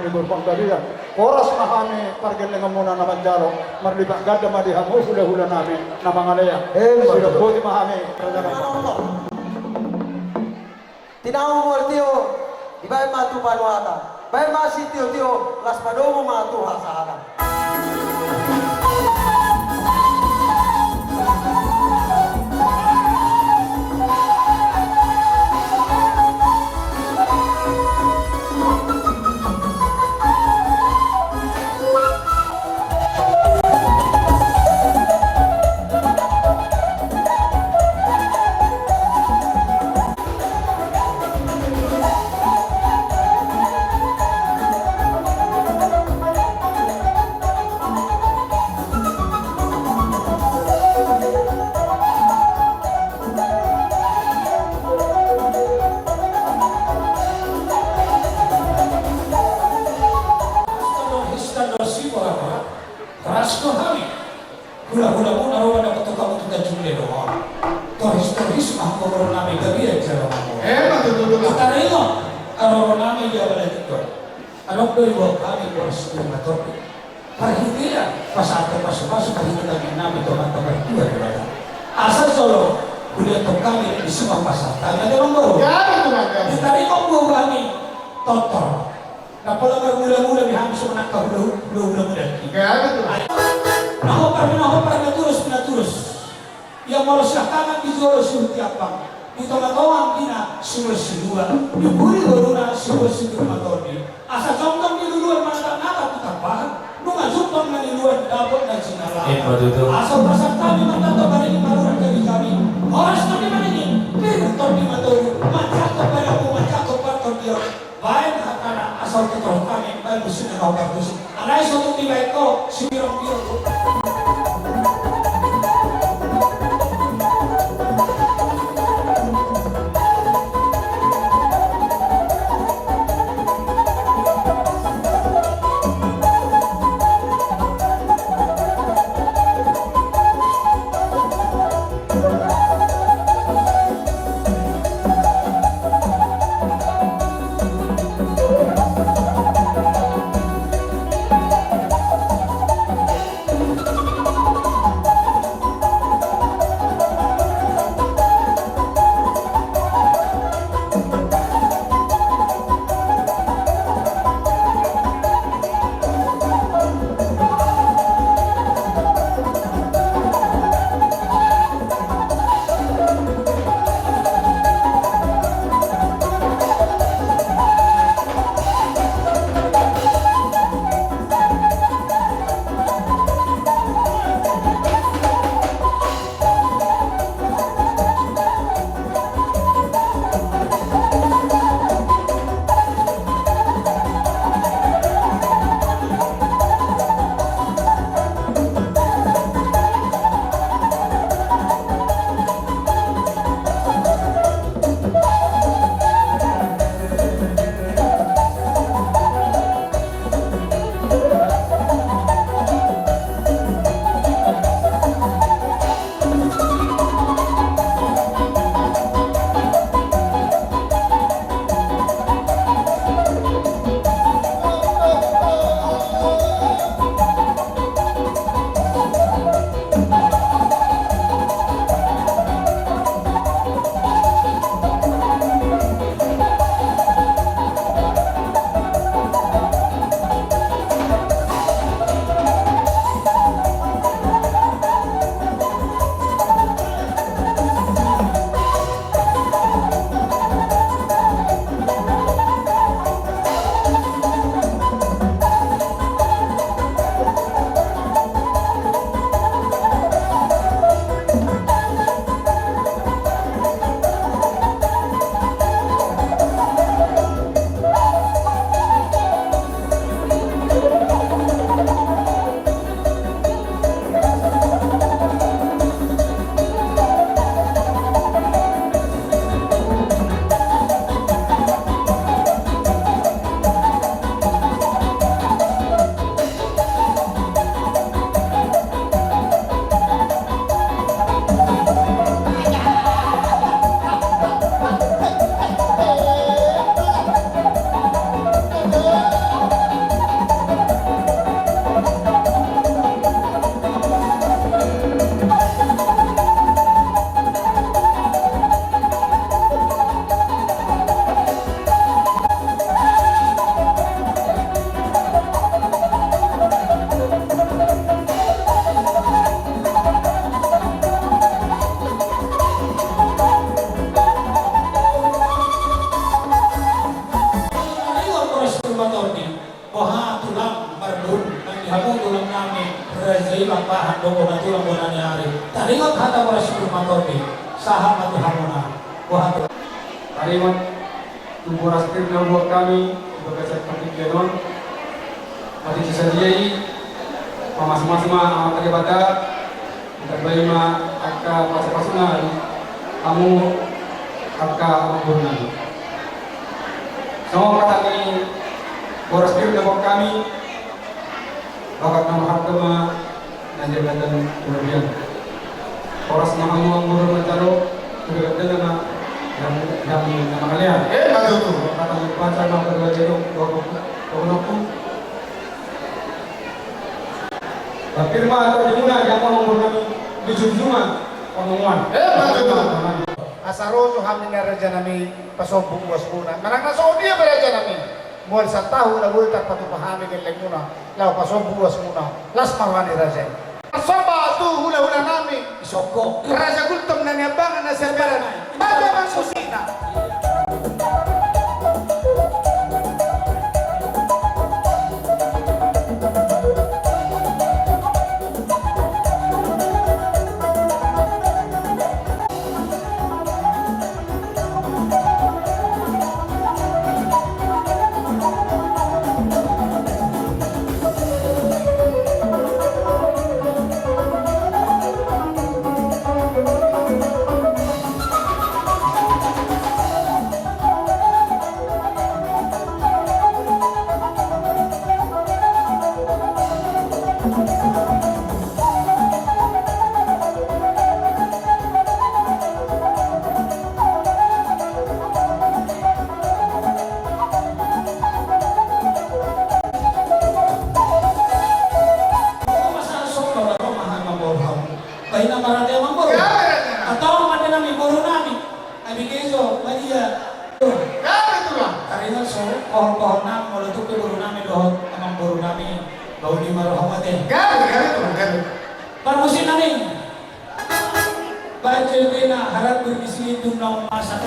libur panggalia. Oras mahami pargil ng muna naman jalo. Marlibak gada madiham hula-hula namin na mga laya. Sila buti mahami. Tinawag mo tiyo, di ba yung matupan wata? Bayan masih tiyo-tiyo, las padomo matuha sa akin. Hula-hula mo naroon na katukang kita jumle doon. Toris-toris mahapuro namin gabi at sarang ako. Matutulog. Katarino, karoon namin yung wala dito. Anong doon kami po sa mga topi? Para hindi yan, pasato pa sumaso, kahit namin namin ito ang tabartuwa. Asal solo, huli itong kami, isimang pasata. Nagawang mo? Katarino po kami, totor. Napalang hula-hula, may hangis mo nakahula-hula mo dati. Nahopar pinaturos. Yang malos tangan di jual suruh tiapang. Dito matawang dina sumber-sumber. Yung buri na sumber-sumber matawang. Asa contoh di duluan mana nakaputapahan. Nung ajupang na niluan dapat na sinala. Asa pasang kami matataw pa rin maluran kami. Oras kami maningin. Pero tordi matawang. Macato pa na po, macato pa tordi. Bayan hatana asal ketong kami. Bayan musim na kaupar musim. Anay sa itong tibay ko, sibirong-birong. nami rezeki lampahan dongo natulang bonani hari. Taringot hata para sikur matobi saham matu hamona. Wah Kalimat tubuh rastir na buat kami untuk keset penting genon mati sisadiai masing-masing amat teribada terbaik ma akka pasal-pasungan kamu akka ampunan semua kata kami boras rastir na buat kami bakat nama hartama dan jabatan berlebihan boras nama ngurun mencaro kegagalan na yang nama kalian. Betul. Kata baca nama kedua jeruk dokonoku. Firman atau dimuna yang mau menggunakan dijunjungan omongan. Betul. Asaro so hamni ngaraja nami pasobu was muna. Manang na Saudi ya beraja nami. Mual sa tahu na bulta patu pahami geleng muna. Law pasobu was muna. Las marwani raja. Soba tu hula-hula nami. Soko. Raja gultom na niyabangan na serberan. Bada bang kusina. Pohon-pohon nam meletup ke buru nami dohot amang buru nami bau di marohamate. Permusim nami. Baca bina harap berbisi tunang masa.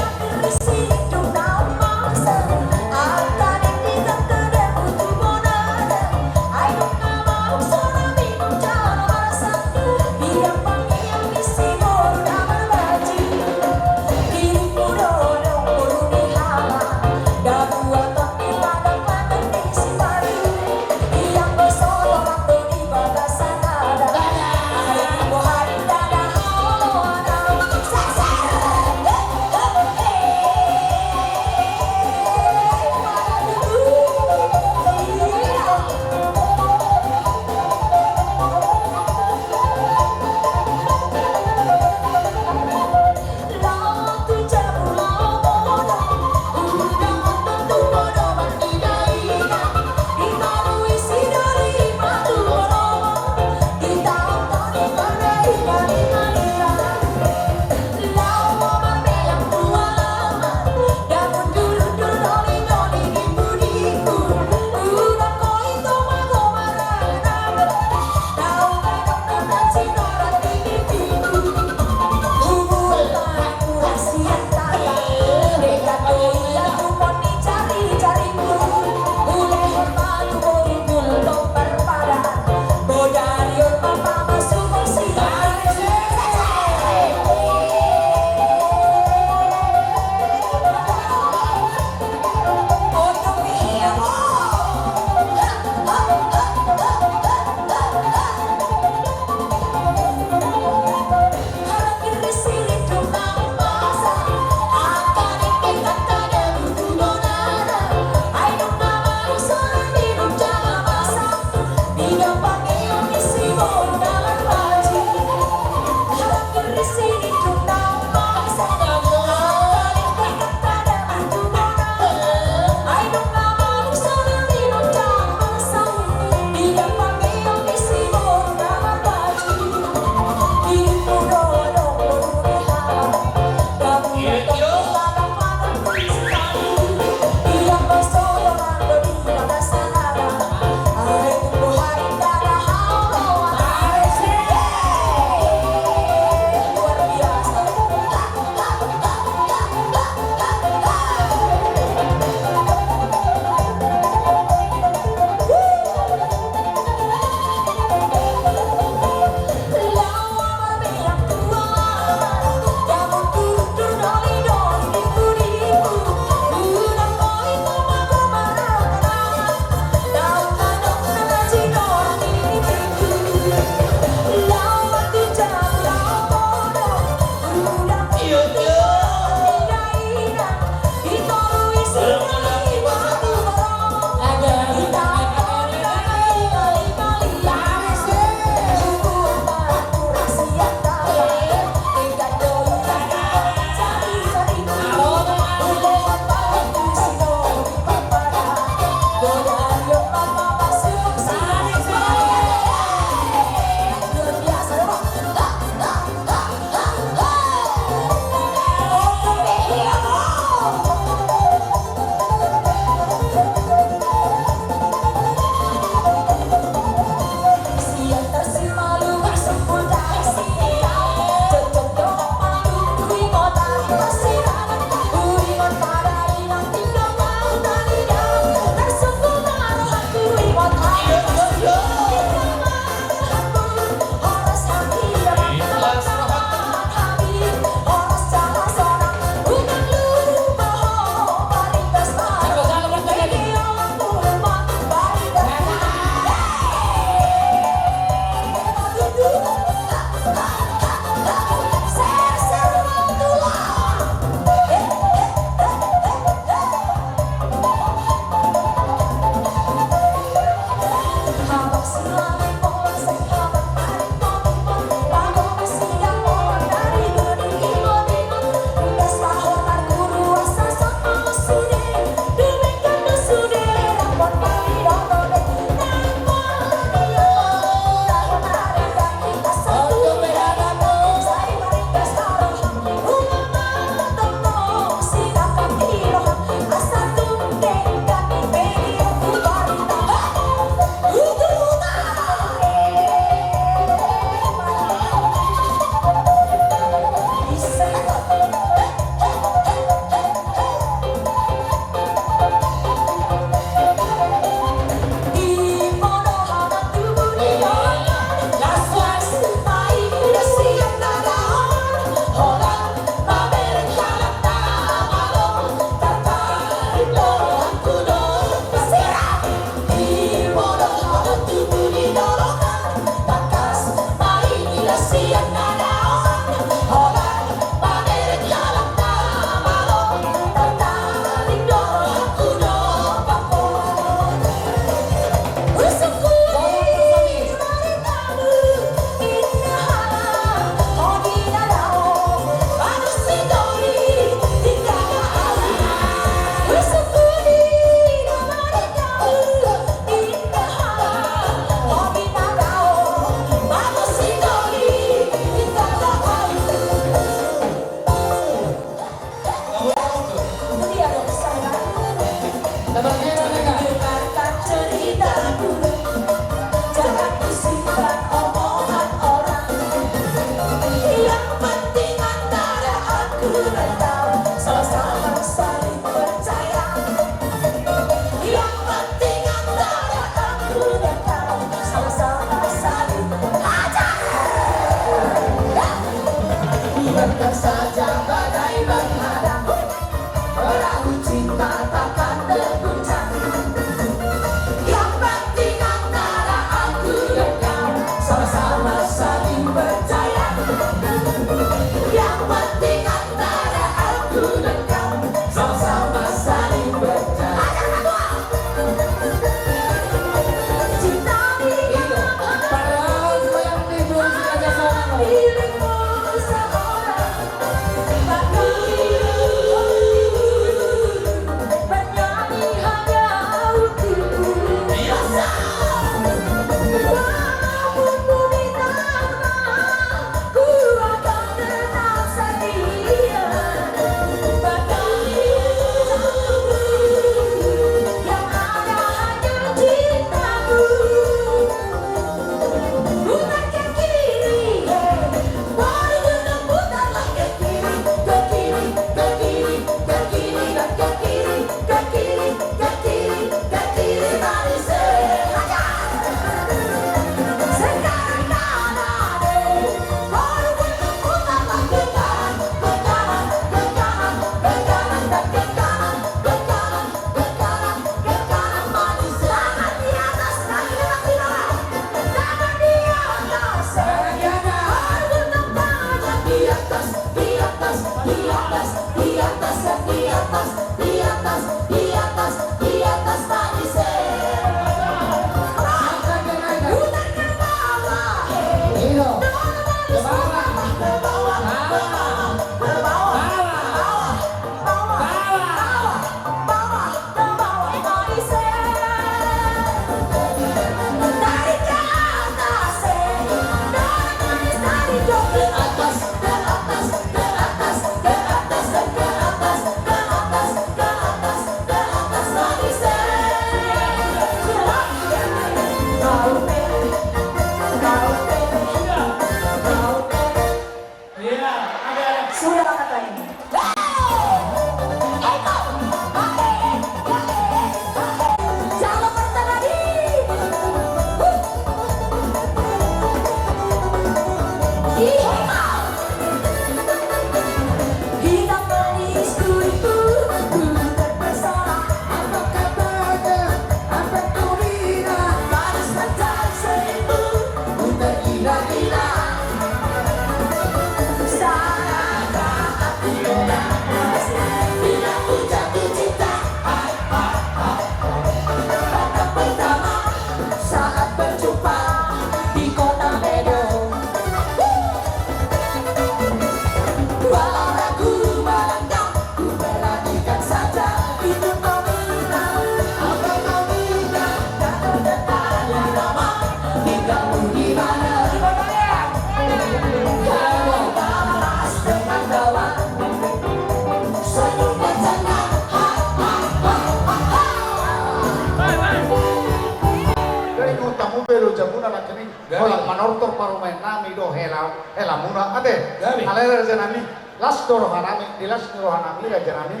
kamu belo jabuna na kini wala manortor parumain nami do hela muna ade alera raja nami las doro hanami dilas doro hanami raja nami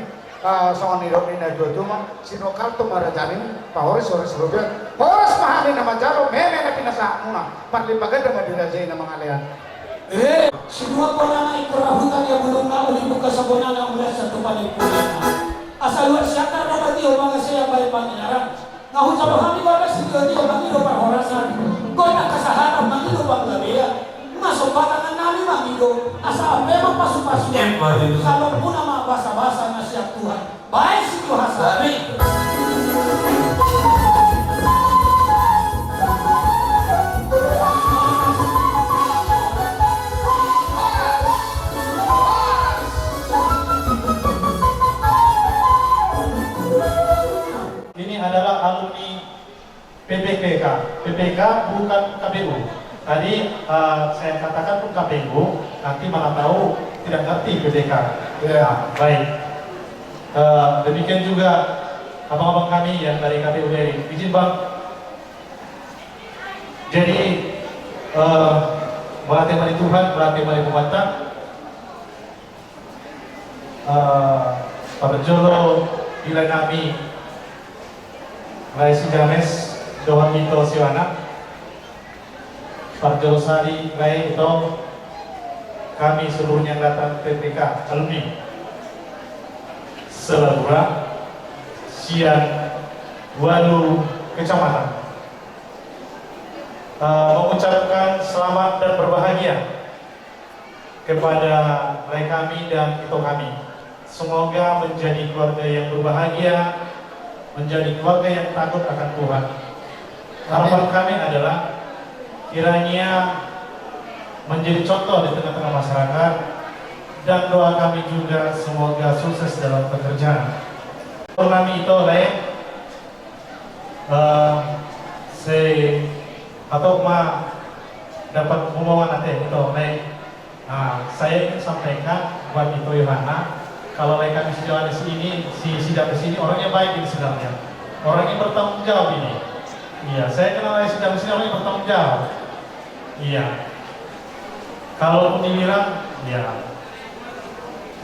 soal niro ina dua duma sino kartu mara jamin pahores robian horas mahali nama jaro meme na pinasa muna parli bagada madiraja ina mga alian semua orang yang perahutan yang belum tahu dibuka sabona yang mulai satu paling pulang asal luar syakar dapat dia mga saya baik panginarang ngahu sa kami wala siguro dia mangilo para horasan kung nakasaharap mangilo bang labia masuk batangan nami mangilo asa memang pasu-pasuan kalau pun nama basa-basa na siya Tuhan baik si Tuhan sabi adalah alumni PPK. PPK bukan KPU. Tadi saya katakan pun KPU, nanti malah tahu tidak ngerti PPK. Ya, baik. Demikian juga abang-abang kami yang dari KPU dari izin bang. Jadi melatih mali Tuhan, melatih mali pemantang. Pak Jolo bila nami Raisi James, Dohan Mito Siwana, Parjolo Sari, Rai itu kami seluruhnya datang PPK alumni Selabura, Sian, Walu, Kecamatan. Mengucapkan selamat dan berbahagia kepada Rai kami dan Ito kami. Semoga menjadi keluarga yang berbahagia, menjadi keluarga yang takut akan Tuhan. Harapan kami adalah kiranya menjadi contoh di tengah-tengah masyarakat dan doa kami juga semoga sukses dalam pekerjaan. Kami itu atau dapat pengumuman nanti itu saya ingin sampaikan buat itu Yohana. Kalau kami sejauh ini, sidang di sini orangnya baik ini sebenarnya, orangnya bertanggung jawab ini. Iya, saya kenal sidang di sini orangnya bertanggung jawab. Iya. Kalau pun dibilang, ya,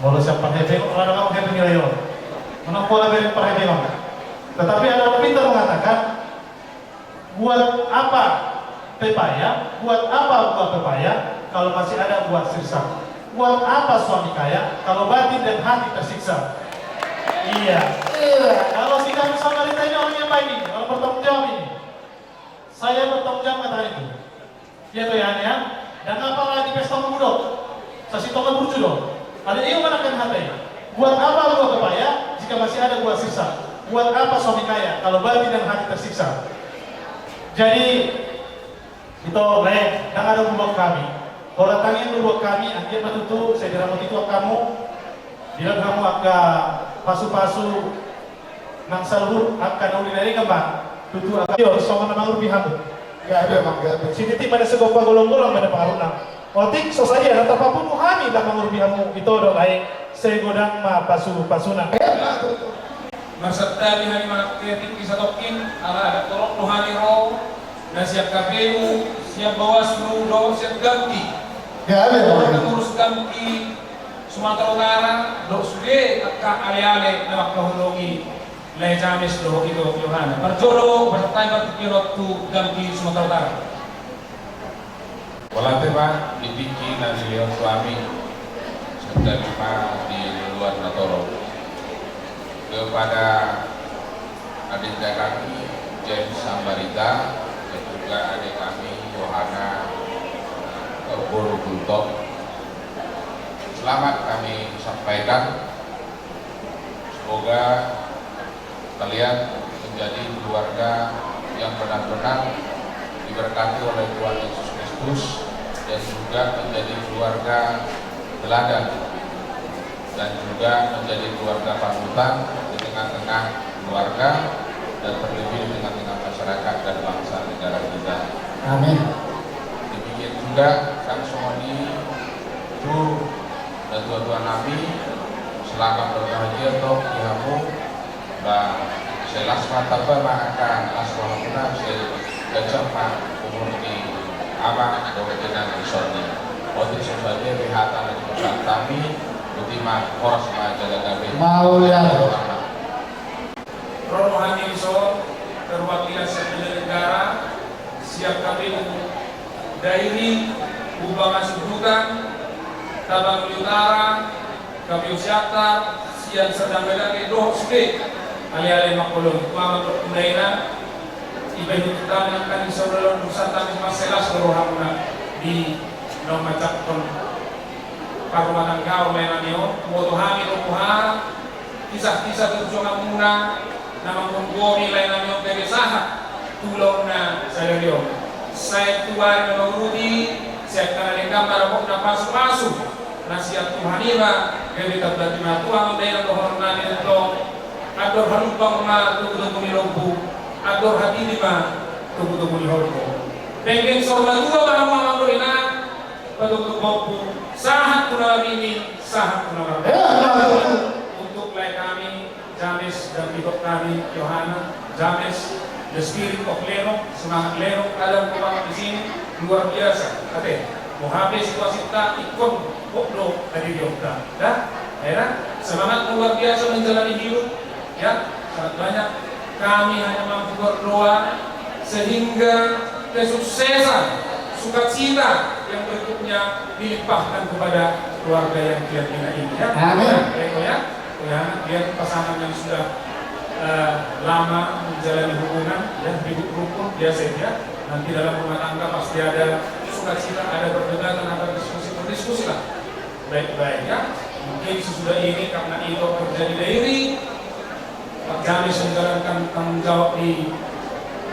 mau siapa hebat, orang kamu hebat nilai yo, mana pola dari perhatian. Tetapi ada orang pintar mengatakan, buat apa pepaya, buat apa buah pepaya, kalau masih ada buah sirsak. Buat apa suami kaya kalau batin dan hati tersiksa? Iya. Kalau sidang saudara ini orang yang baik ini, orang bertanggung jawab ini. Saya bertanggung jawab kata itu. Ya tuh ya. Dan apa lagi pesta mudok? Sasi tongan burju dong. Ada yang menakan hati. Buat apa buah pepaya jika masih ada buah sisa? Buat apa suami kaya kalau batin dan hati tersiksa? Jadi itu dan ada buat kami. Kalau tanya dulu kami, akhirnya betul saya dirambut itu kamu, bila kamu akan pasu-pasu nang salur akan uli dari kembang, tutu akan yo sama nama rupihan. Ya ada bang, ya. Sini ti pada segompa golong-golong pada pengaruna. Otik so saja, nanti apapun muhami lah rupihanmu itu do lain. Saya godang ma pasu-pasuna. Maksudnya di hari mana kreatif bisa tokin, ada tolong rohani roh, dan siap KPU, siap Bawaslu, siap ganti. Ya ada bang. Mengurus ganti Sumatera Utara, dok sudah akak ale-ale nak kahulungi Lai James do itu Yohana. Parjolo bertanya pada tu ganti Sumatera Utara. Walate Pak, dibikin dan dilihat suami sedang Pak di luar Natoro kepada adik kami James Sambarita dan juga adik kami Yohana Boro Bultok. Selamat kami sampaikan, semoga kalian menjadi keluarga yang benar-benar diberkati oleh Tuhan Yesus Kristus dan juga menjadi keluarga teladan dan juga menjadi keluarga panutan di tengah-tengah keluarga dan terlebih di tengah-tengah masyarakat dan bangsa negara kita. Amin. Demikian juga kami semuanya tur dan tuan-tuan Nabi selamat berbahagia toh dihamu dan selas mata maka asal muna gajah umur di ama dengan isoni waktu sebagai rehatan di pusat kami ultima poros majalah kami Mau ya. Romohani Iso perwakilan penyelenggara siap KPU Dairi Ubang Sudukan Tabang Utara KPU Syakta siang sedang berlagak doh sedih alih-alih makulun kuama berkundaina iba itu kita menangkan saudara Nusantara masalah seluruh di nomor cakton Parumatan kau menanio motohami romuha kisah-kisah perjuangan muna nama menggomi lainnya dari sahat tulong na saya lihat saya tuan menuruni saya karena gambar aku na pasu-pasu nasihat Tuhan iba dari kata Tuhan dari kehormatan itu ador halumpang ma tubuh-tubuh milompu ador hati lima tubuh-tubuh milompu pengen sorban dua barang malam berina tubuh-tubuh sahat kuna ini sahat kuna untuk lain kami James dan hidup kami Yohana, James, the spirit of Leno, semangat Leno, kadang kuat di sini luar biasa. Oke, mau habis situasi kita ikut poklo dari Yogyakarta, dah, ya, semangat luar biasa menjalani hidup, ya, sangat banyak. Kami hanya mampu berdoa sehingga kesuksesan, sukacita yang berikutnya dilimpahkan kepada keluarga yang kita ini, ya. Amin. Ya. Ya, biar pasangan yang sudah lama menjalani hubungan ya hidup rukun biasa ya nanti dalam rumah tangga pasti ada sukacita, ada perdebatan, ada diskusi lah baik-baik ya. Mungkin sesudah ini karena itu kerja di Dairi Pak Jamis menjalankan tanggung jawab di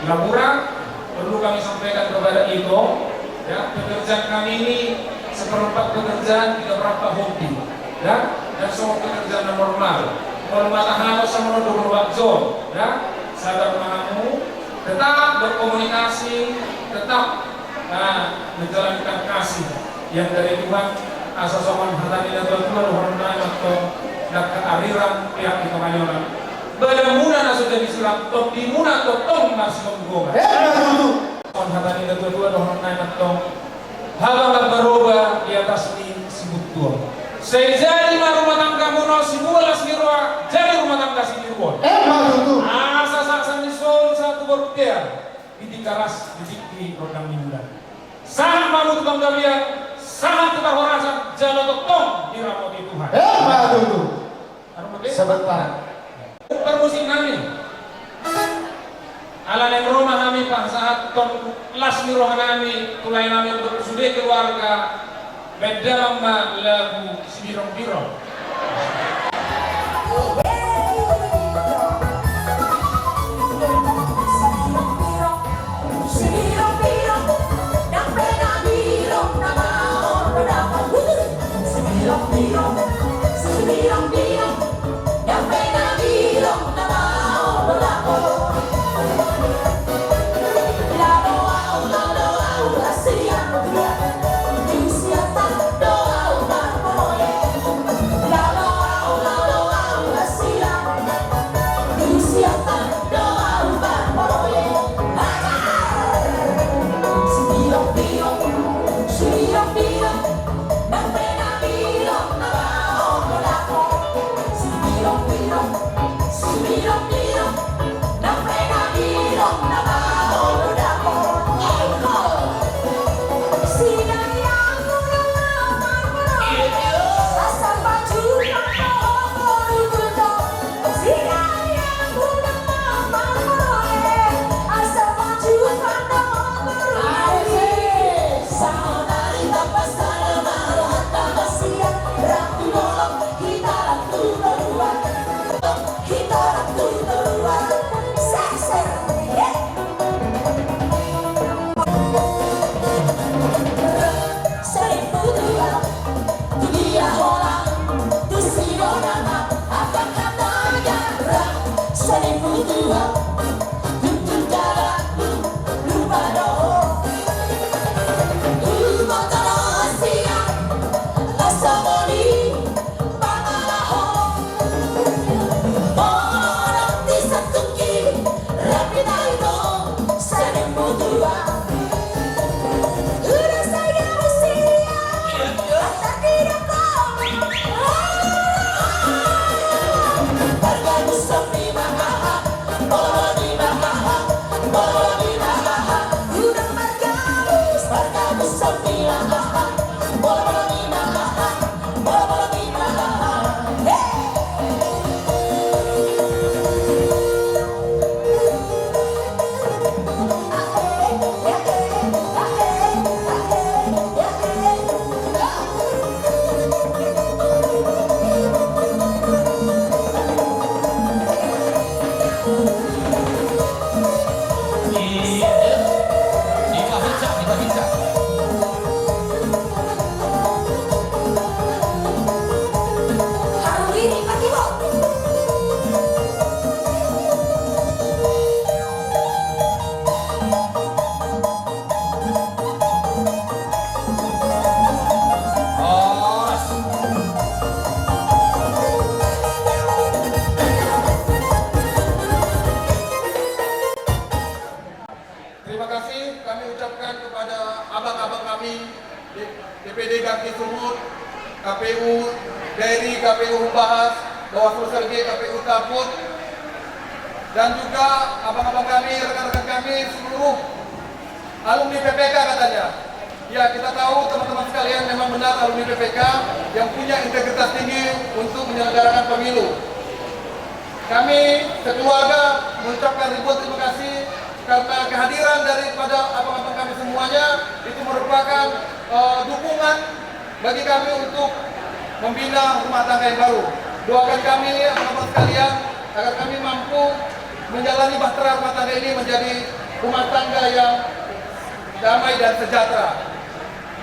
Labura, perlu kami sampaikan kepada Ito ya, pekerjaan kami ini seperempat pekerjaan, tidak berapa hobi ya, dan semua pekerjaan normal. Kalau matahari sama dulu waktu, ya, sadar mengamu, tetap berkomunikasi, tetap menjalankan kasih yang dari Tuhan. Asal soman hatani dan Tuhan hormat atau dan keariran pihak di kemanyonan. Bagaimana sudah disiram, top dimuna top tong masih menggonga. Soman hatani dan Tuhan hormat atau hal berubah di atas ini sebut Tuhan. Saya jadi rumah tangga muno simula sirwa jadi rumah tangga sinirwon. Asa saksan nisol satu berpikir di karas di rodang mingguan. Sangat malu tukang gawian, sangat tukar horasan jalan tong di ramoti Tuhan. Sebentar. Permusim kami. Ala yang rumah kami pak saat tong las miroh kami tulai kami untuk sudah keluarga. Dalam lagu Sibirong-birong. Doa kepada abang-abang kami DPD Gangki Sumut, KPU Dairi, KPU Bahas, Bawaslu Sergi, KPU Taput, dan juga abang-abang kami, rekan-rekan kami, seluruh alumni PPK katanya. Ya, kita tahu teman-teman sekalian memang benar alumni PPK yang punya integritas tinggi untuk menyelenggarakan pemilu. Kami sekeluarga mengucapkan ribuan terima kasih karena kehadiran daripada abang-abang kami semuanya itu merupakan dukungan bagi kami untuk membina rumah tangga yang baru. Doakan kami abang-abang sekalian agar kami mampu menjalani bahtera rumah tangga ini menjadi rumah tangga yang damai dan sejahtera.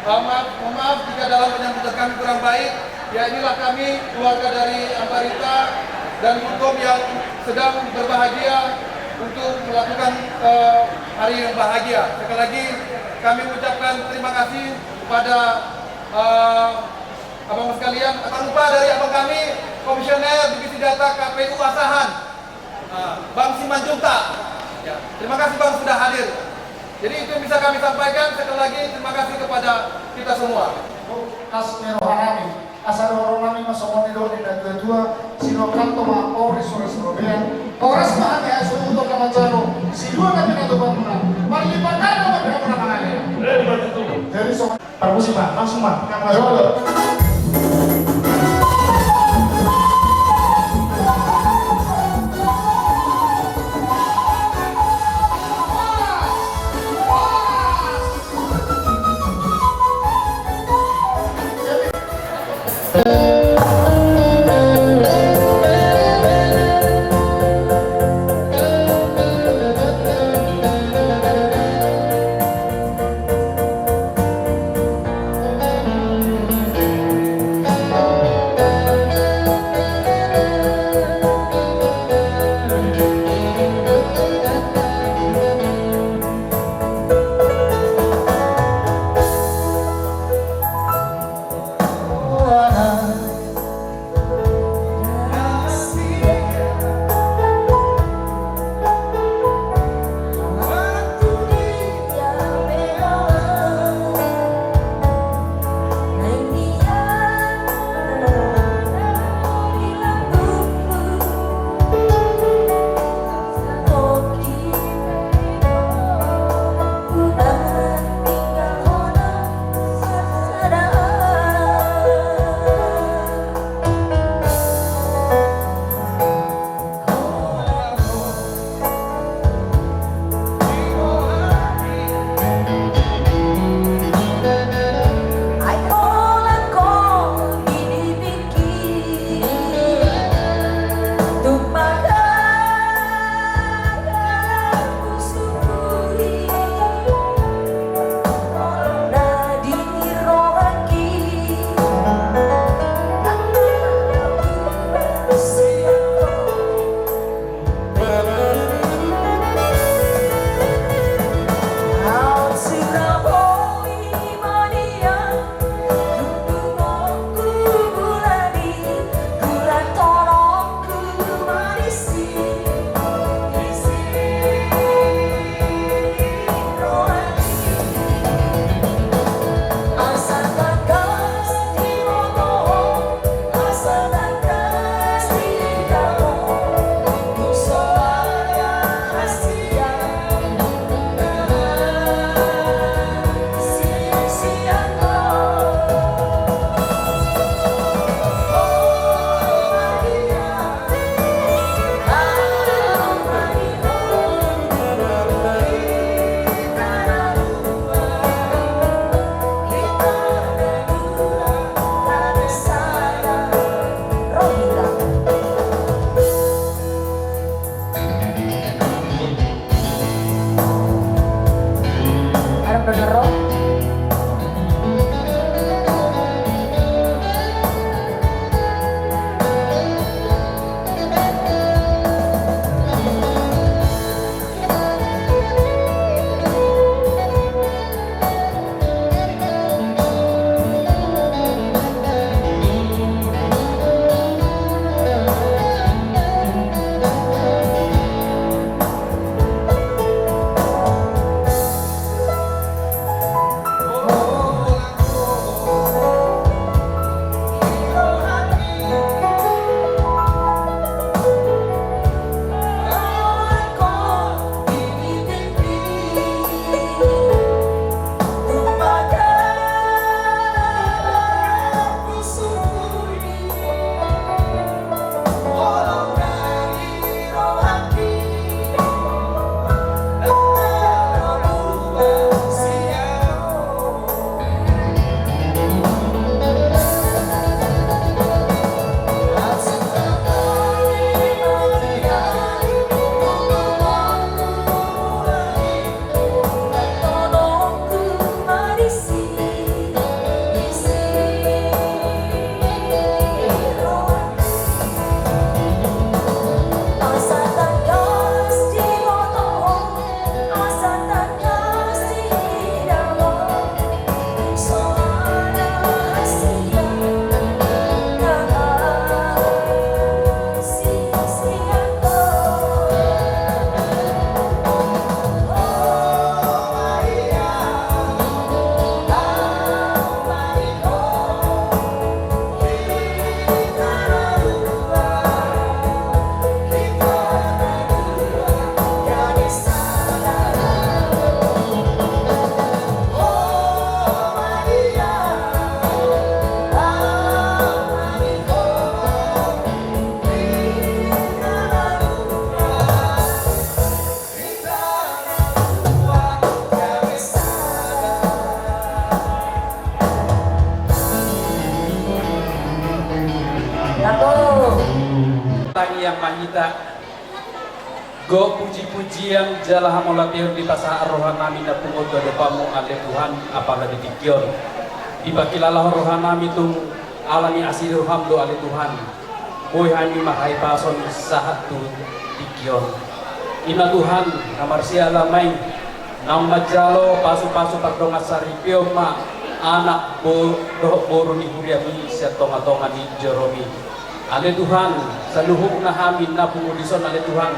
Mohon maaf jika dalam penyampaian kami kurang baik. Ya, inilah kami keluarga dari Ambarita dan Gulkom yang sedang berbahagia untuk melakukan hari yang bahagia. Sekali lagi kami mengucapkan terima kasih kepada abang sekalian. Tak lupa dari abang kami, Komisioner Divisi Data KPU Asahan, Bang Simanjunta. Ya, terima kasih Bang sudah hadir. Jadi itu yang bisa kami sampaikan. Sekali lagi terima kasih kepada kita semua. Kas merohanami, asal rohanami masomoni doni dan dua sino kanto ma ori sores robean. Kores mahami asu untuk kamajaro. Sidua kami nato bangunan. Marlipakan apa berapa namanya? Jadi so perbusi Pak, langsung Pak. Kamajaro. yang mahita. Go puji-pujian jala hamolatihon di pasah rohanami na pungod do pamu ale Tuhan apala di tikyon. Ipakilala rohanami tung alami asir hamdo ale Tuhan. Boy hani mahay pason sahat tu tikyon. Ina Tuhan kamar siala main nang majalo pasu-pasu pagdonga saripyo ma anak boru ni huriami siya tonga-tonga ni Jeromi. Ale Tuhan saluhuk na hamin na pungudison ale Tuhan.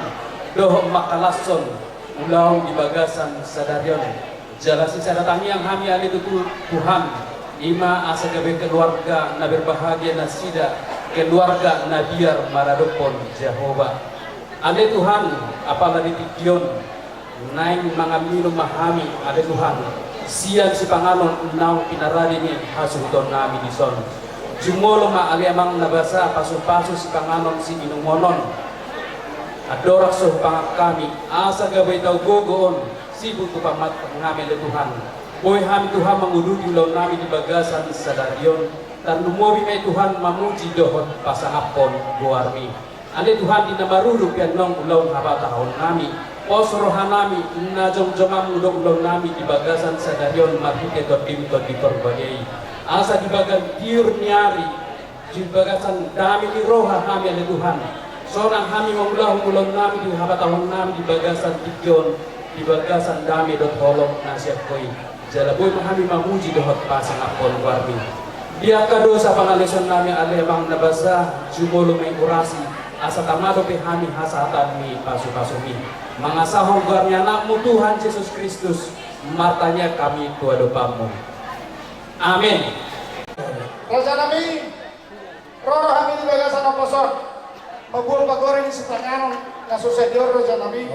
Doh makalason ulang di bagasan sadaryon jalasi sadatangi yang hami ali itu Tuhan ima asa gabe keluarga na berbahagia na sida keluarga na biar maradopon Jehovah ale Tuhan apalagi tikyon naing mga minum mahami ale Tuhan siang si panganon naw pinarani ni hasuton nami di son jumolo ma ali amang nabasa pasu-pasu si panganon si inumonon adorak soh pangak kami asa gabay tau gogoon sibuk tu pamat pengamil Tuhan boy hami Tuhan mengududi ulau nami di bagasan sadaryon dan lumobi may Tuhan mamuji dohot pasahapon buarmi ane Tuhan di namaruru pianong ulau haba tahun nami osrohan nami na jom-jomam ulau nami di bagasan sadaryon marhike dot di perbagai asa di bagan tiur nyari di bagasan dami di roha kami ane Tuhan seorang kami mengulang nami di habatahun nami di bagasan tikyon di bagasan dami dot holong nasiap koi jalaboy mahami mamuji dohot pasang apon warmi dia kadosa pangalison nami ale bang nabasa jumolo may kurasi asa tamado pihami hasatan mi pasu-pasumi mangasahong garmi anakmu Tuhan Yesus Kristus matanya kami tuadopamu amin. Raja nami roro kami di bagasan oposor Magul pagoreng si tanganon na susedyor Raja nami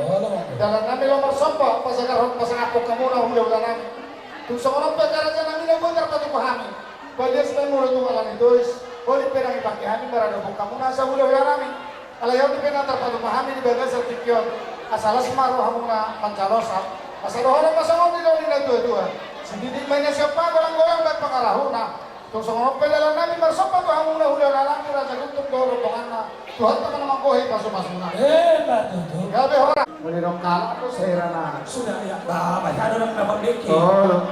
dalam nami lo marsompa pasangapok kamu na hulaw nami kung sa orang pagkara Raja nami na butar patupahami balias na mula tumalan itois boli perang ipakihami maradopok kamu na sa hulaw nami alayaw di penatar patupahami di bagas sa tikyon asalas maro hamong na pancalosa asarohonan masangong di daw nila dua-dua sindidig may na siya pa golang-golang ba't pangaraho na kung sa mga pagkara nami marsompa ko hamong na hulaw nami Raja gutom doro pangan na Tuhan teman naman ko pasok-pasok na. Betul. Gabi hora. Muli rong kala to sera na. Sudah ya, masyado nang nababiki. Oh.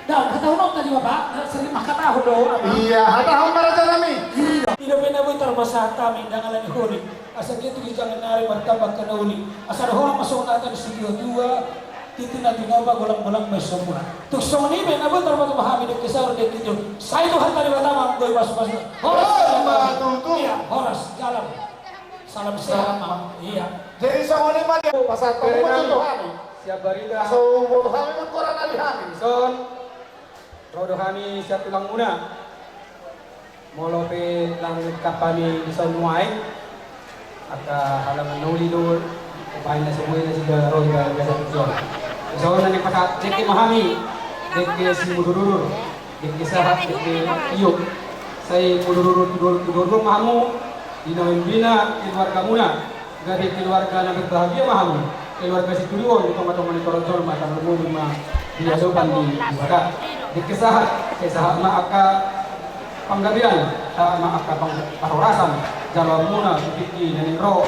Dah, katahon tadi Bapak, sering makatahon do. Iya, hatahon para nami. Tidak pernah terbasa kami dengan lagi huni. Asal gitu jangan nari martabat kana uli. Asal ho masuk natin studio 2. Titina tinoba golang-golang may semua. Tuk soni be na betul betul pahami dek kisah dek itu. Saya Tuhan tadi pertama gue masuk. Horas tutu. Iya, horas jalan. Salam sehat. Iya. Jadi soni mah pasal kamu Tuhan. Siap barida So Tuhan mun koran ali hami. son rodohani siap tulang muna molope lang kapani di son muay aka halaman nulidor upahin na semuanya na sila roda gasa tujuan so na ni pakat deki mahami deki si mudurur deki sahat deki iyok say mudurur tudor mahamu dinawin bina keluarga muna gari keluarga na berbahagia mahamu keluarga si tulion tong-tong ni torojol matang lumulun ma diadopan di barat deki sahat maaka panggabian maaka pangpahorasan jalur muna tupiki dan ro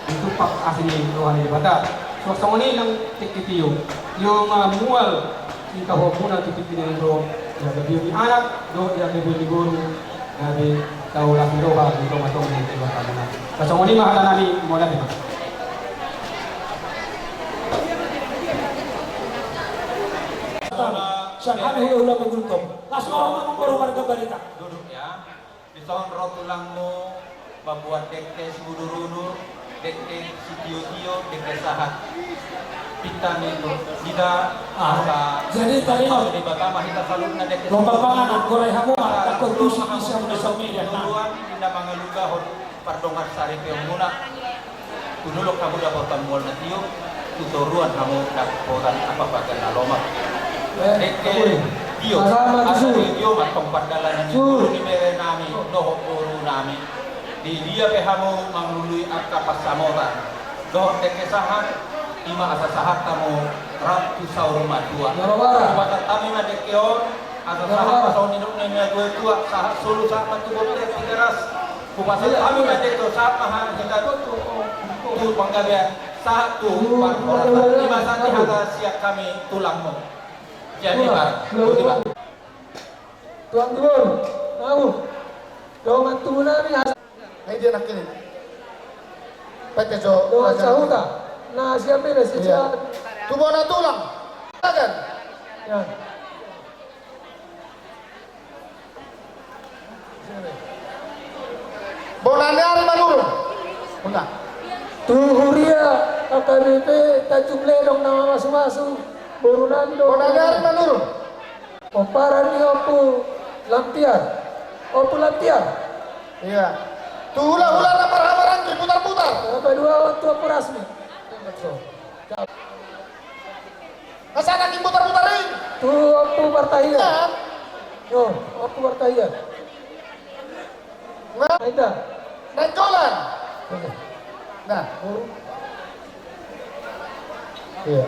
itu pak asli rohani di barat so songoni nang tikitiyo yung mual kita muna tupiki dan ro ya gabi anak do ya gabi guru gabi tau lagi roha di tong-tong di barat muna so songoni mahala nami mola di barat Siapa yang ulah mengguntung? Langsung orang baru warga balita. Duduk ya. Di tahun rotulangmu membuat dekte sudurunur, dekte sitio-tio, dekte sahat. Kita itu tidak asa. Jadi tadi di Batam kita selalu na dekte. lomba panganan korai hamu takut tusi bisa mendesak media. Tidak mengelugahon pardongar sari pemunah. Kunulok kamu dapat tamual na tiyo. Tuturuan kamu dapat apa bagian aloma. Dekke Dio, asli Dio matong padalan ni guru ni mere nami, doh guru nami. Di dia pehamu manglului akka pasamora. Doh dekke sahat, ima asa sahat kamu ratu saur matua. Buat kami mah dekke on, asa sahat pasau ni duk ni dua sahat sulu sahat matu bono dekke teras. Kupasal kami kan itu saat mahal kita tuh panggabean saat tuh di masa di harga siap kami tulangmu. Jadi Pak, Pak. Tuan Gubernur, tahu. Doang tuna ni Ay dia nak ini. Pati jo. doang sahuta. Nah, siapa ni Iya. Tubo na tulang. Kan? Ya. Bonanyari manurun. Enggak. Tuhuria AKBP Tanjung Ledong nama masuk-masuk. Borunando. Bonanyari manurun. Oparan ni opu lampiar. Opu lampiar. Iya. Tuhula-hula na parhabaran putar-putar. Apa dua otu opu rasmi. Kasana ki putar-putarin. Tu opu partaian. Kan? Yo, opu partaian. Nah, Aida. naik jalan. Nah, iya.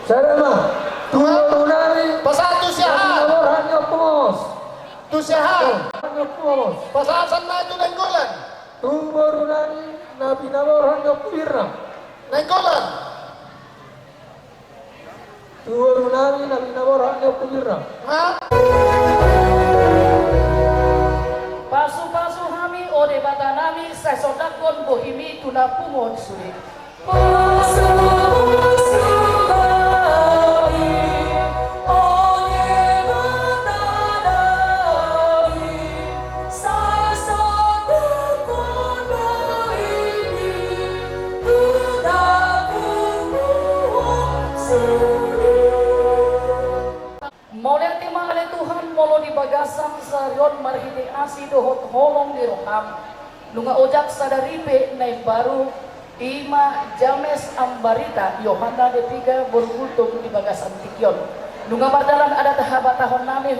Sarama. Tu borunari. Pasatu siahan. Nomor hanya pos. Tu siahan. Hanya pos. Pasasan na itu naik jalan. Tu borunari. Nabi nomor hanya pirna. Naik jalan. Tu borunari. Nabi nomor hanya pirna. Nah, Pasu-pasu hami ode bata nami sesodakon bohimi tuna pumon suri. Moleh tema ale Tuhan molo di bagasan sarion marhiti asi dohot holong di roham. Lunga ojak sadaripe nai baru ima james ambarita Yohana D3 berkultum di bagasan tikion. Lunga bardalan ada tahabat tahun namin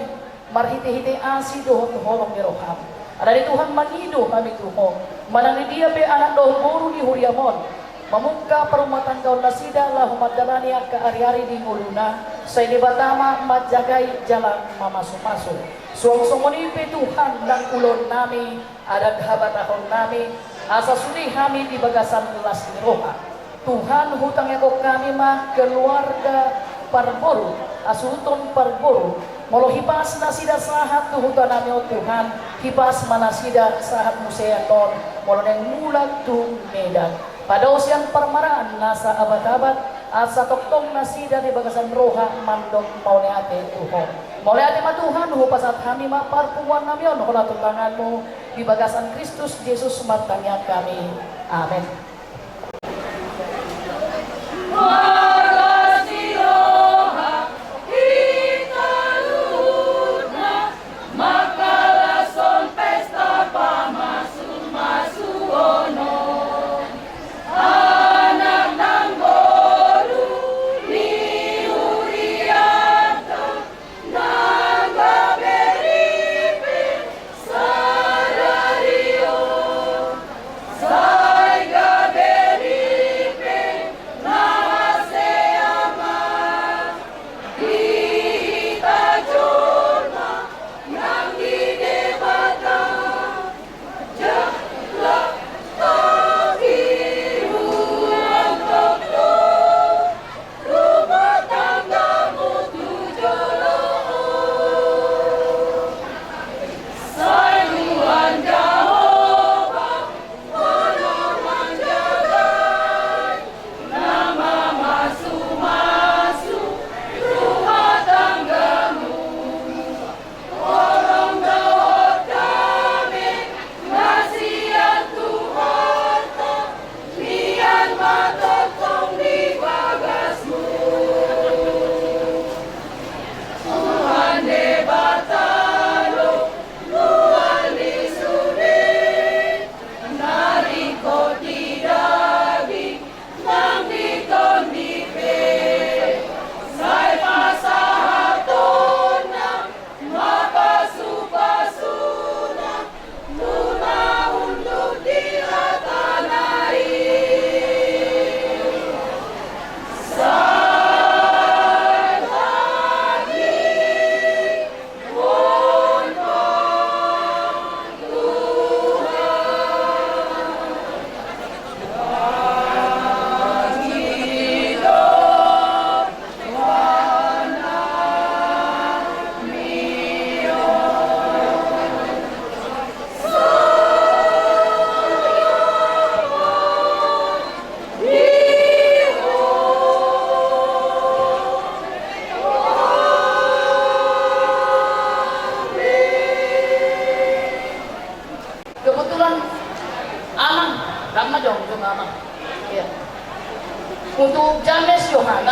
marhiti-hiti asi dohot holong di roham. Ada di Tuhan mangido kami Tuhan. Manang dia be anak doh boru di huriamon. Memungka perumatan kaun nasida lah umat-dalani ke ari-ari di nguluna saya di batama majagai jalan mamasuk-masuk suang-songonipe Tuhan dan ulon nami ada kahabatahon nami asa suni kami di bagasan kelas roha Tuhan hutang eko kami mah keluarga parboru asuton parboru molo hipas nasida sahat tu hutan nami o Tuhan hipas manasida sahat museaton molo neng mulat tu medan pada usian permaraan nasa abad-abad asa toktong nasida di bagasan roha mandok mauleate Tuhan mauleate ma Tuhan pasat kami ma parpuan namion hola tulanganmu di bagasan Kristus Yesus matangnya kami amin. Namaste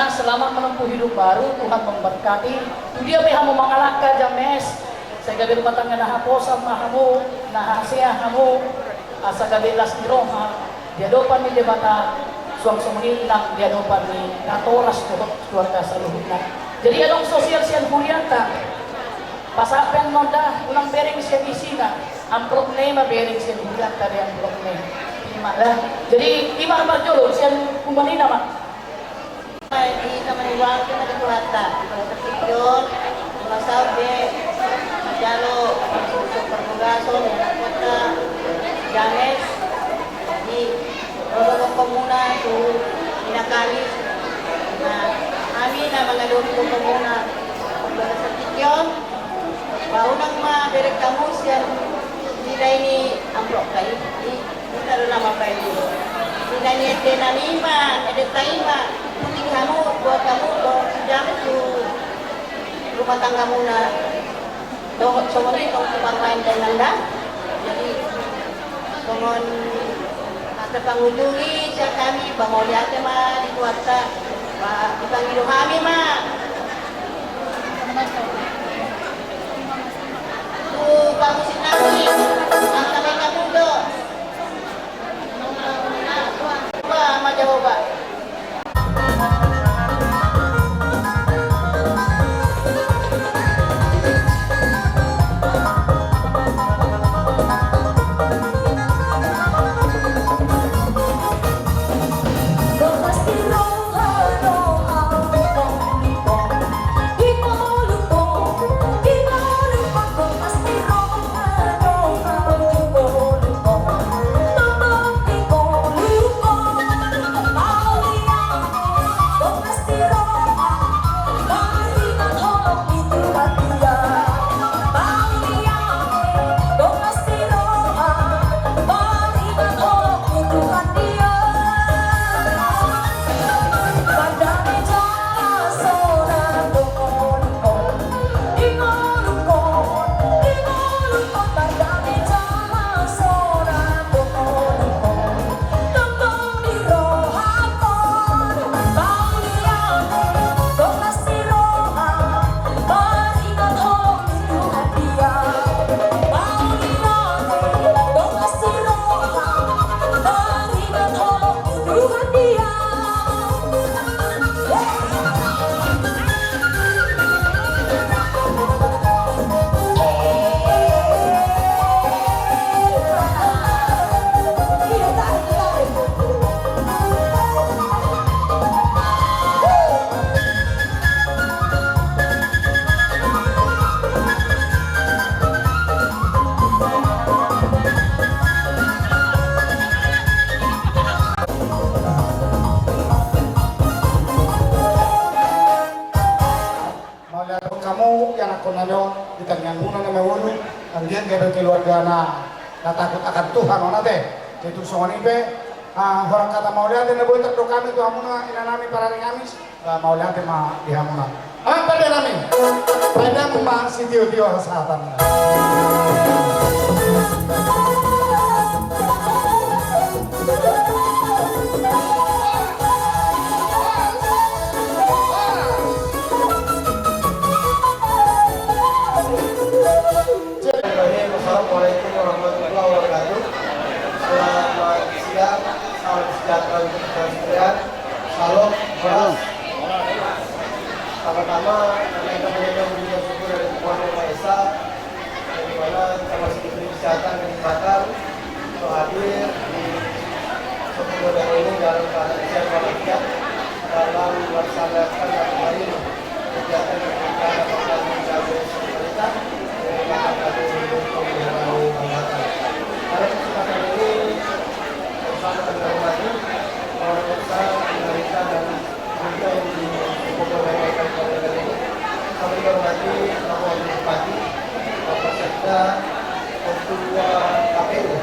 Semoga selamat menempuh hidup baru, Tuhan memberkati. Dia beha mau mengalahkan James. Saya gabi rumah tangga nah haposan mahamu, nah hasia hamu, asa gabi las di Roma. Dia dopan ni debata, suang sumengilang dia dopan ni natoras tuhot keluarga saluhutna. Jadi adong sosial sian hulianta. Pasapen nonda ulang bereng sian isina, ang problema bereng sian hulianta di ang problema. Lah. Jadi imah barjolo sian kumbani nama. Di taman uang kita di Kuhata, kalau tertidur, masabe, majalo, untuk permugaso, anak kota, James, di Rodo Komuna, tu Minakalis. Nah, kami na mga doon ko komuna, pagbaga sa tikyon, baunang berek kamu siya nilay ni amplop kayo, kita rin naman kayo. Nilay ni Ede na lima, Ede taima, kamu buat kamu jangan tuh rumah tangga muna doh somoni tong main dengan dah jadi somon ada pengunjungi siap kami bangun lihat mah di kuasa pak dipanggil kami mah tuh kamu sinami sampai kamu do coba sama jawab. Keluarga na takut akan Tuhan nate itu songon ibe orang kata mau lihat na boy terdo kami tu hamuna inanami para ngamis mau lihat ma di hamuna pada nami pada ma si tio hasatan Assalamualaikum warahmatullahi wabarakatuh. Selamat siang, salam sejahtera untuk kita sekalian. Salam beras. Pertama-tama kita mengucapkan puji syukur dari Tuhan Yang Maha Esa, yang dimana kita masih diberi kesehatan dan kesempatan untuk hadir di suatu modern ini dalam keadaan sehat walafiat dalam melaksanakan dan kembali kegiatan yang kita lakukan mencapai pemerintah. Pada kesempatan ini bersama dengan hormati orang besar Amerika dan juga yang dipopulerkan pada negara ini. Kami hormati Bapak Bupati, Bapak Sekda, Ketua KPU,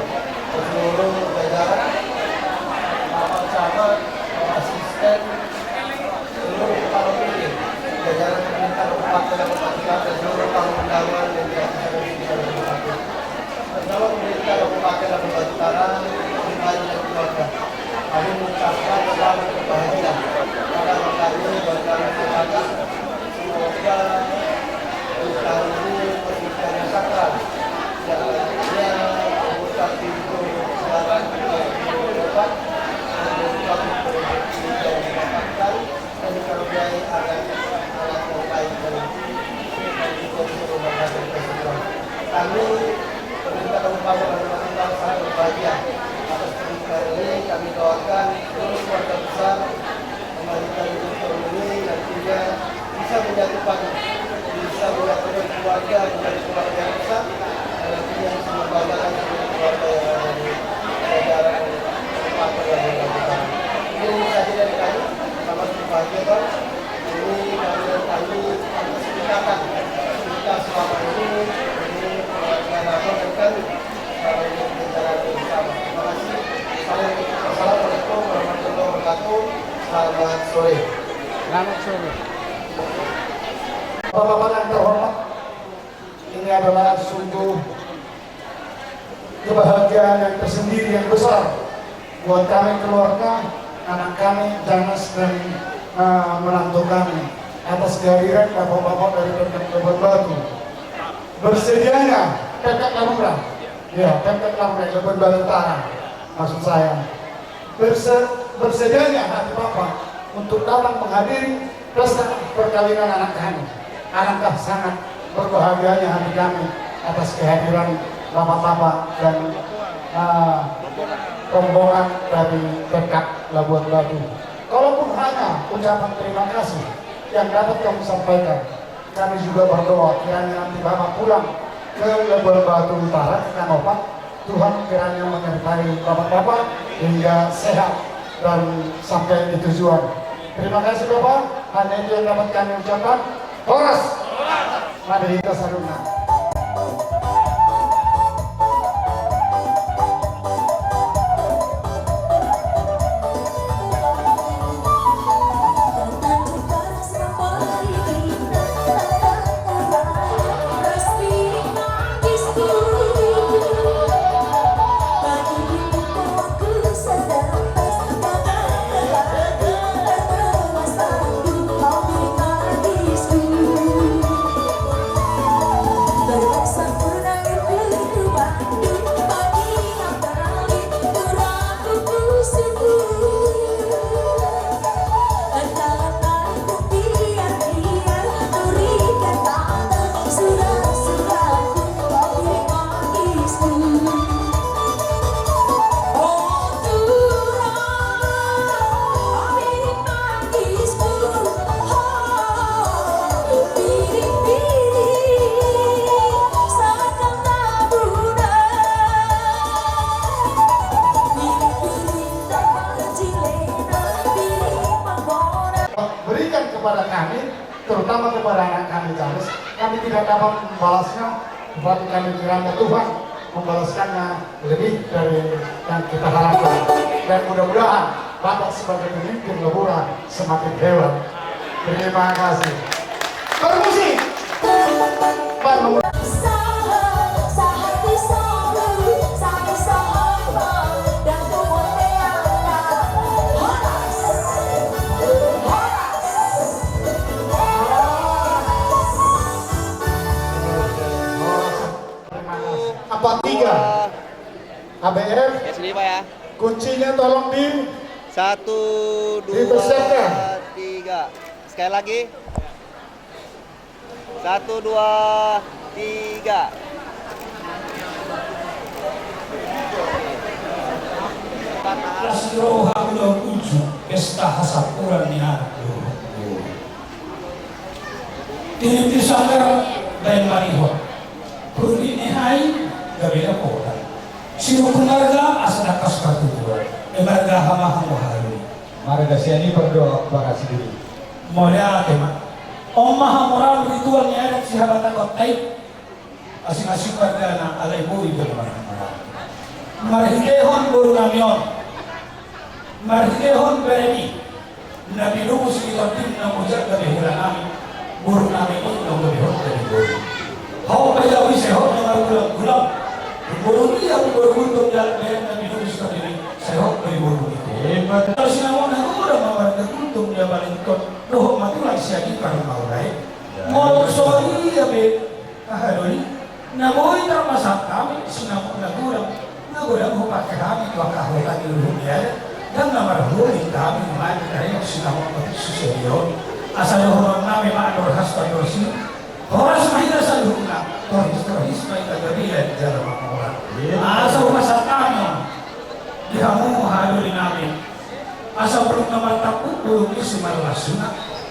seluruh jajaran, Bapak Camat, Bapak Asisten, seluruh kepala pilih, jajaran pemerintah Kabupaten dan Kota dan seluruh tamu undangan yang dihadirkan di dalam Kabupaten. Bersama pemerintah Kabupaten dan Kota Utara, kembali dan keluarga. Kami mengucapkan selamat berbahagia pada hari ini kami pemerintah Kabupaten Kalimantan sangat berbahagia atas pernikahan ini. Kami doakan seluruh keluarga besar kembalikan ini nantinya bisa menyatukan keluarga menjadi keluarga yang besar dan nantinya bisa membanggakan seluruh keluarga yang ada di daerah Kabupaten Kalimantan. Ini saja dari kami, sama berbahagia Bang. Ini kami atas tindakan kita selama ini keluarga Nasional dan kami untuk berjalan bersama. Terima kasih. Assalamualaikum warahmatullahi wabarakatuh. Selamat sore. Selamat sore. Bapak-bapak yang terhormat, ini adalah sungguh kebahagiaan yang tersendiri yang besar buat kami keluarga, anak kami, Janas dan menantu kami atas kehadiran bapak-bapak dari Pemkab Kabupaten Batu. Bersedianya Pemkab Lampung, ya Pemkab Lampung Kabupaten Batu Utara, maksud saya. Bersedianya hati bapak untuk datang menghadiri pesta perkawinan anak kami. Alangkah sangat berbahagianya hati kami atas kehadiran bapak-bapak dan rombongan dari Pemkab Labuan Batu. Kalaupun hanya ucapan terima kasih yang dapat kami sampaikan, kami juga berdoa kiranya nanti bapak pulang ke Labuan Batu Utara, ke Kanopak, Tuhan kiranya menyertai bapak-bapak hingga sehat dan sampai di tujuan. Terima kasih bapak, hanya itu yang dapat kami ucapkan. Horas, Madhita Saruna. Berikan kepada kami, terutama kepada anak kami James, kami tidak dapat membalasnya, tetapi kami kiranya Tuhan membalaskannya lebih dari yang kita harapkan. Dan mudah-mudahan Bapak sebagai pemimpin Lebura semakin hebat. Terima kasih. Permusik. Apa tiga? ABF. Ya sini Pak ya. Kuncinya tolong di 1, 2, dipersiapkan. 3. Sekali lagi. 1, 2, 3. Rasiro hakulo uju pesta hasapuran ni aku. Tiniti sanggar dan mariho. Puri ni hai gabila kota. Sino kunarga asana kaskatuwa. Emarga hama haru. Marga siani berdoa kepada sendiri. Moya tema. Omma hamoral ritual ni ada si habata kotai. Asing-asing pada na alay mo ibu marhamara. Marhidehon buru namion. Marhidehon bereni. Nabi rumus ikotin na mujak gabi hula nami. Buru nami itu na gabihon dari buru. Hau kaya wisi hau na gulam. Buru ni ang beruntung dalam beren Nabi rumus gabi sehok dari buru itu. Kalau sinawon aku udah mawar teruntung dia balik kot. Doh matulah siagi kalau mau naik. Mau sorry ya be. Ahadoni. Namoy termasuk kami sinamon nagurang. Nagurang hupat kami tua kahwetan di dunia. Dan nomor huli kami mandi dari sinamon mati suserion. Asal orang nami ma'ador hasta yorsi. Horas mahina sa luna. Toris mahina dari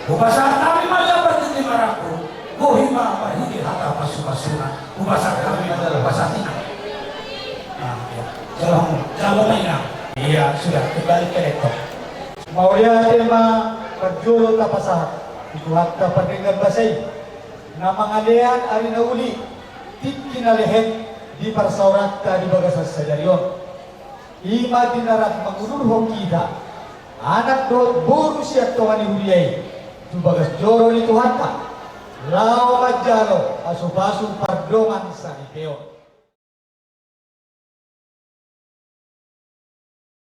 Ubasa kami maya bertiti maraku. Bohima mahidi hata pasuna. Ubasa kami adalah bahasa tina. Nah, ya. Jalan mainan. Iya, sudah kembali ke rektor. Maulia tema perjolo tapasahat. Itu hatta pendengar basay. Na mangalean ari na uli. Kinalehet di parsaurat di bagasan sadarion. Ima dinarat mangulurhong kita. Anak doot buru siya tuhan ihuliyay. Tubagas joro ni Tuhan ka. Lao majalo asupasu pardongan sa ipeo.